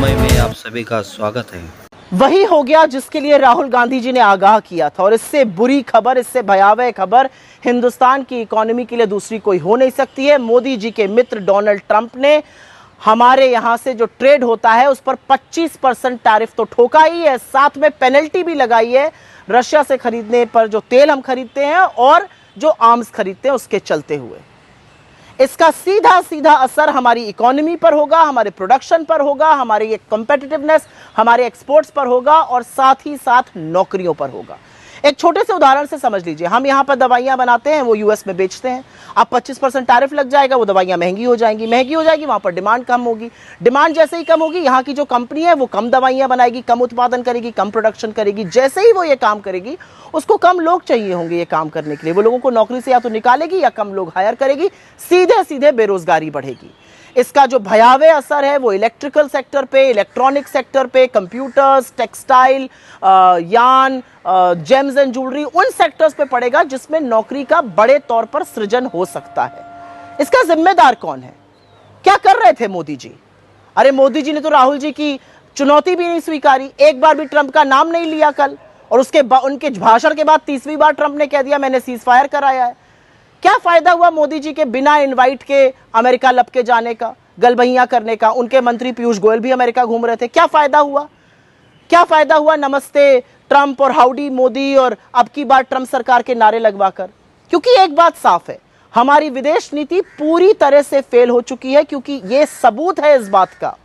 समय में आप सभी का स्वागत है। वही हो गया जिसके लिए राहुल गांधी जी ने आगाह किया था, और इससे बुरी खबर, इससे भयावह खबर हिंदुस्तान की इकोनॉमी के लिए दूसरी कोई हो नहीं सकती है। मोदी जी के मित्र डोनाल्ड ट्रंप ने हमारे यहां से जो ट्रेड होता है उस पर 25% टैरिफ तो ठोका ही है, साथ में पेनल्टी भी लगाई है रशिया से खरीदने पर, जो तेल हम खरीदते हैं और जो आर्म्स खरीदते हैं उसके चलते हुए। इसका सीधा सीधा असर हमारी इकोनॉमी पर होगा, हमारे प्रोडक्शन पर होगा, हमारी कॉम्पिटिटिवनेस, हमारे एक्सपोर्ट्स पर होगा और साथ ही साथ नौकरियों पर होगा। एक छोटे से उदाहरण से समझ लीजिए, हम यहां पर दवाइयां बनाते हैं, वो यूएस में बेचते हैं। अब 25% टैरिफ लग जाएगा, वो दवाइयां महंगी हो जाएंगी, वहां पर डिमांड कम होगी। डिमांड जैसे ही कम होगी, यहां की जो कंपनी है वो कम दवाइयां बनाएगी, कम उत्पादन करेगी, कम प्रोडक्शन करेगी। जैसे ही वो ये काम करेगी, उसको कम लोग चाहिए होंगे ये काम करने के लिए। वो लोगों को नौकरी से या तो निकालेगी या कम लोग हायर करेगी, सीधे सीधे बेरोजगारी बढ़ेगी। इसका जो भयावह असर है वो इलेक्ट्रिकल सेक्टर पे, इलेक्ट्रॉनिक सेक्टर पे, कंप्यूटर्स, टेक्सटाइल, यान, जेम्स एंड ज्वेलरी, उन सेक्टर्स पे पड़ेगा जिसमें नौकरी का बड़े तौर पर सृजन हो सकता है। इसका जिम्मेदार कौन है? क्या कर रहे थे मोदी जी? अरे मोदी जी ने तो राहुल जी की चुनौती भी नहीं स्वीकारी, एक बार भी ट्रंप का नाम नहीं लिया कल, और उनके भाषण के बाद तीसरी बार ट्रंप ने कह दिया मैंने सीज फायर कराया है। क्या फायदा हुआ मोदी जी के बिना इनवाइट के अमेरिका लपके जाने का, गलबहियां करने का? उनके मंत्री पीयूष गोयल भी अमेरिका घूम रहे थे, क्या फायदा हुआ? क्या फायदा हुआ नमस्ते ट्रंप और हाउडी मोदी और अब की बार ट्रंप सरकार के नारे लगवाकर? क्योंकि एक बात साफ है, हमारी विदेश नीति पूरी तरह से फेल हो चुकी है, क्योंकि यह सबूत है इस बात का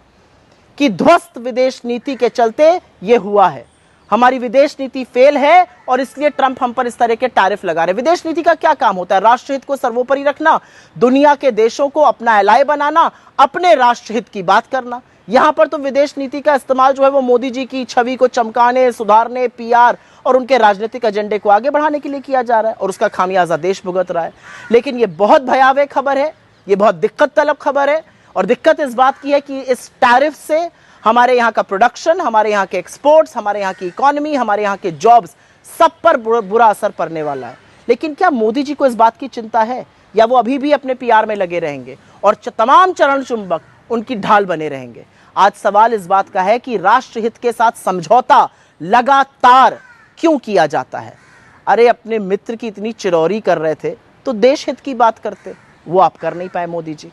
कि ध्वस्त विदेश नीति के चलते यह हुआ है। हमारी विदेश नीति फेल है और इसलिए ट्रंप हम पर इस तरह के टैरिफ लगा रहे। विदेश नीति का क्या काम होता है? राष्ट्रहित को सर्वोपरि रखना, दुनिया के देशों को अपना एलाय बनाना, अपने राष्ट्रहित की बात करना। यहां पर तो विदेश नीति का इस्तेमाल जो है वो मोदी जी की छवि को चमकाने, सुधारने, पीआर और उनके राजनीतिक एजेंडे को आगे बढ़ाने के लिए किया जा रहा है, और उसका खामियाजा देश भुगत रहा है। लेकिन यह बहुत भयावह खबर है, यह बहुत दिक्कत तलब खबर है, और दिक्कत इस बात की है कि इस टैरिफ से हमारे यहाँ का प्रोडक्शन, हमारे यहाँ के एक्सपोर्ट्स, हमारे यहाँ की इकोनॉमी, हमारे यहाँ के जॉब्स, सब पर बुरा असर पड़ने वाला है। लेकिन क्या मोदी जी को इस बात की चिंता है, या वो अभी भी अपने पीआर में लगे रहेंगे और तमाम चरण चुंबक उनकी ढाल बने रहेंगे? आज सवाल इस बात का है कि राष्ट्रहित के साथ समझौता लगातार क्यों किया जाता है? अरे अपने मित्र की इतनी चिरौरी कर रहे थे तो देश हित की बात करते, वो आप कर नहीं पाए मोदी जी।